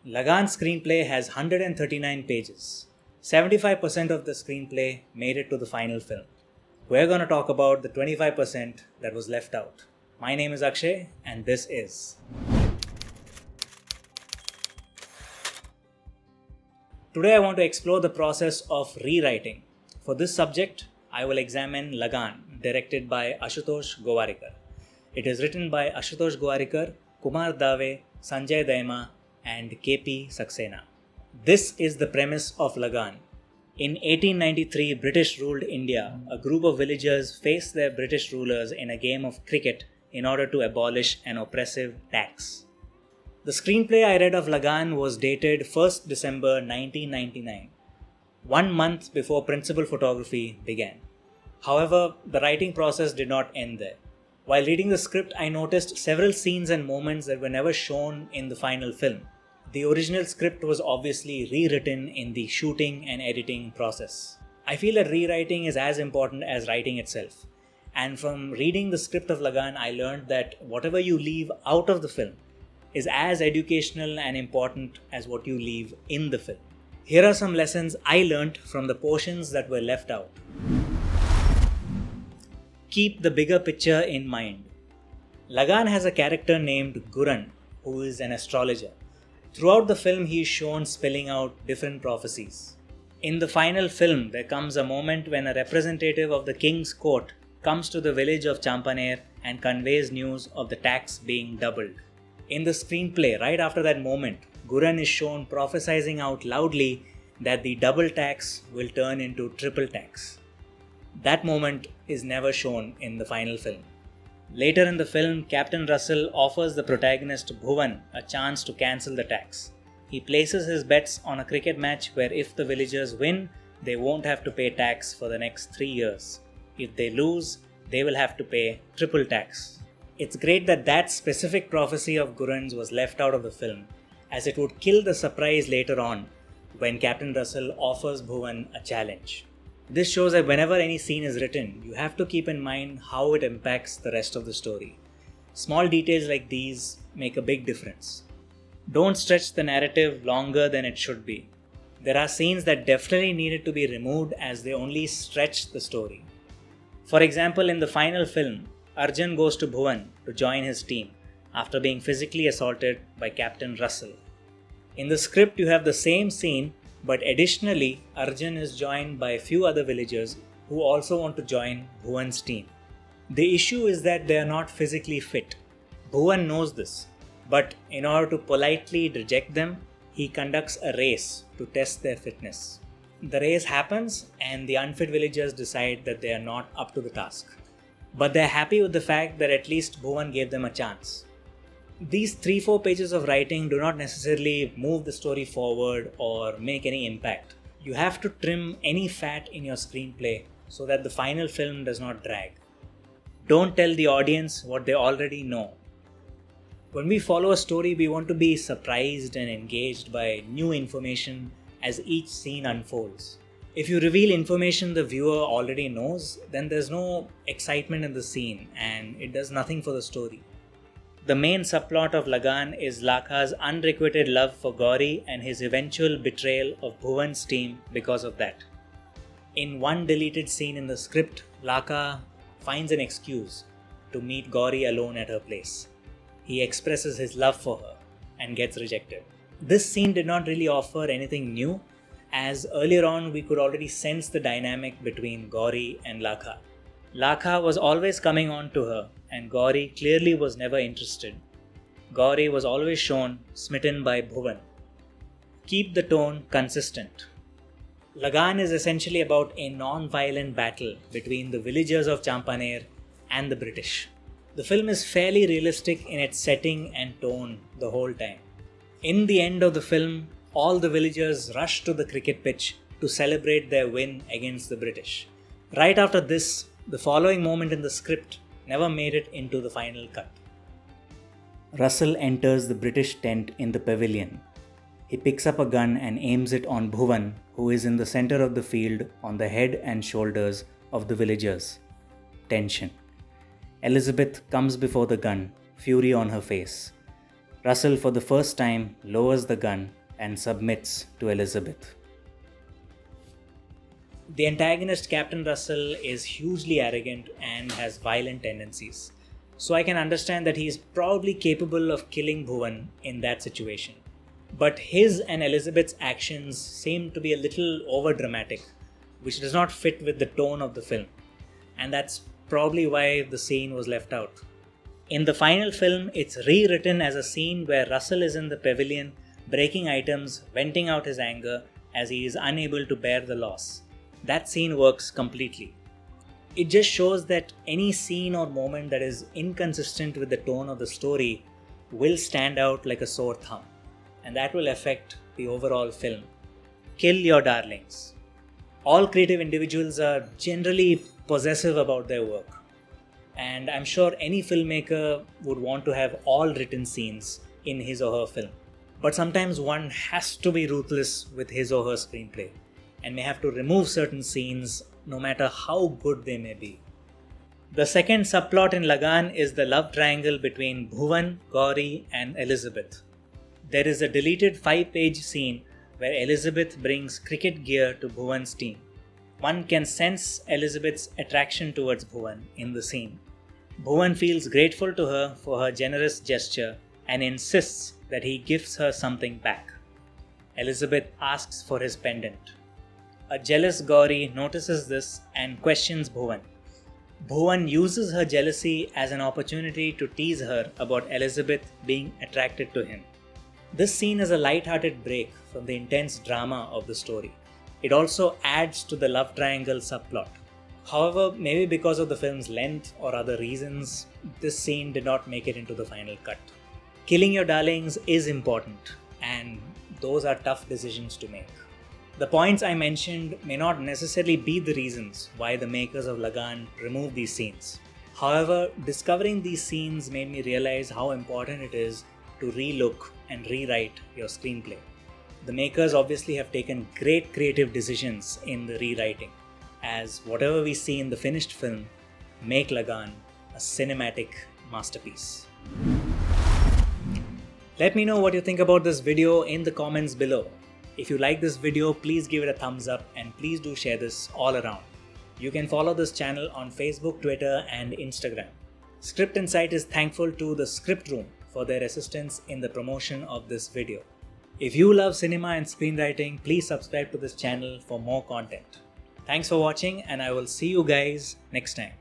Lagan's screenplay has 139 pages. 75% of the screenplay made it to the final film. We're going to talk about the 25% that was left out. My name is Akshay, and this is. Today I want to explore the process of rewriting. For this subject, I will examine Lagan, directed by Ashutosh Gowarikar. It is written by Ashutosh Gowarikar, Kumar Dave, Sanjay Daima, and K.P. Saxena. This is the premise of Lagan. In 1893, British ruled India. A group of villagers faced their British rulers in a game of cricket in order to abolish an oppressive tax. The screenplay I read of Lagan was dated 1st December 1999, 1 month before principal photography began. However, the writing process did not end there. While reading the script, I noticed several scenes and moments that were never shown in the final film. The original script was obviously rewritten in the shooting and editing process. I feel that rewriting is as important as writing itself. And from reading the script of Lagan, I learned that whatever you leave out of the film is as educational and important as what you leave in the film. Here are some lessons I learned from the portions that were left out. Keep the bigger picture in mind. Lagan has a character named Guran, who is an astrologer. Throughout the film, he is shown spelling out different prophecies. In the final film, there comes a moment when a representative of the king's court comes to the village of Champaner and conveys news of the tax being doubled. In the screenplay, right after that moment, Guran is shown prophesizing out loudly that the double tax will turn into triple tax. That moment is never shown in the final film. Later in the film, Captain Russell offers the protagonist Bhuvan a chance to cancel the tax. He places his bets on a cricket match where if the villagers win, they won't have to pay tax for the next 3 years. If they lose, they will have to pay triple tax. It's great that that specific prophecy of Guran's was left out of the film, as it would kill the surprise later on when Captain Russell offers Bhuvan a challenge. This shows that whenever any scene is written, you have to keep in mind how it impacts the rest of the story. Small details like these make a big difference. Don't stretch the narrative longer than it should be. There are scenes that definitely needed to be removed as they only stretch the story. For example, in the final film, Arjun goes to Bhuvan to join his team after being physically assaulted by Captain Russell. In the script, you have the same scene, but additionally, Arjun is joined by a few other villagers who also want to join Bhuvan's team. The issue is that they are not physically fit. Bhuvan knows this, but in order to politely reject them, he conducts a race to test their fitness. The race happens and the unfit villagers decide that they are not up to the task. But they are happy with the fact that at least Bhuvan gave them a chance. These 3-4 pages of writing do not necessarily move the story forward or make any impact. You have to trim any fat in your screenplay so that the final film does not drag. Don't tell the audience what they already know. When we follow a story, we want to be surprised and engaged by new information as each scene unfolds. If you reveal information the viewer already knows, then there's no excitement in the scene and it does nothing for the story. The main subplot of Lagan is Lakha's unrequited love for Gauri and his eventual betrayal of Bhuvan's team because of that. In one deleted scene in the script, Lakha finds an excuse to meet Gauri alone at her place. He expresses his love for her and gets rejected. This scene did not really offer anything new, as earlier on we could already sense the dynamic between Gauri and Lakha. Lakha was always coming on to her, and Gauri clearly was never interested. Gauri was always shown smitten by Bhuvan. Keep the tone consistent. Lagan is essentially about a non-violent battle between the villagers of Champaner and the British. The film is fairly realistic in its setting and tone the whole time. In the end of the film, all the villagers rush to the cricket pitch to celebrate their win against the British. Right after this, the following moment in the script never made it into the final cut. Russell enters the British tent in the pavilion. He picks up a gun and aims it on Bhuvan, who is in the center of the field on the head and shoulders of the villagers. Tension. Elizabeth comes before the gun, fury on her face. Russell, for the first time, lowers the gun and submits to Elizabeth. The antagonist, Captain Russell, is hugely arrogant and has violent tendencies. So I can understand that he is probably capable of killing Bhuvan in that situation. But his and Elizabeth's actions seem to be a little overdramatic, which does not fit with the tone of the film. And that's probably why the scene was left out. In the final film, it's rewritten as a scene where Russell is in the pavilion, breaking items, venting out his anger as he is unable to bear the loss. That scene works completely. It just shows that any scene or moment that is inconsistent with the tone of the story will stand out like a sore thumb, and that will affect the overall film. Kill your darlings. All creative individuals are generally possessive about their work, and I'm sure any filmmaker would want to have all written scenes in his or her film. But sometimes one has to be ruthless with his or her screenplay and may have to remove certain scenes no matter how good they may be. The second subplot in Lagaan is the love triangle between Bhuvan, Gauri and Elizabeth. There is a deleted 5-page scene where Elizabeth brings cricket gear to Bhuvan's team. One can sense Elizabeth's attraction towards Bhuvan in the scene. Bhuvan feels grateful to her for her generous gesture and insists that he gives her something back. Elizabeth asks for his pendant. A jealous Gauri notices this and questions Bhuvan. Bhuvan uses her jealousy as an opportunity to tease her about Elizabeth being attracted to him. This scene is a light-hearted break from the intense drama of the story. It also adds to the love triangle subplot. However, maybe because of the film's length or other reasons, this scene did not make it into the final cut. Killing your darlings is important, and those are tough decisions to make. The points I mentioned may not necessarily be the reasons why the makers of Lagaan removed these scenes. However, discovering these scenes made me realize how important it is to relook and rewrite your screenplay. The makers obviously have taken great creative decisions in the rewriting, as whatever we see in the finished film make Lagaan a cinematic masterpiece. Let me know what you think about this video in the comments below. If you like this video, please give it a thumbs up and please do share this all around. You can follow this channel on Facebook, Twitter and Instagram. Script Insight is thankful to the Script Room for their assistance in the promotion of this video. If you love cinema and screenwriting, please subscribe to this channel for more content. Thanks for watching and I will see you guys next time.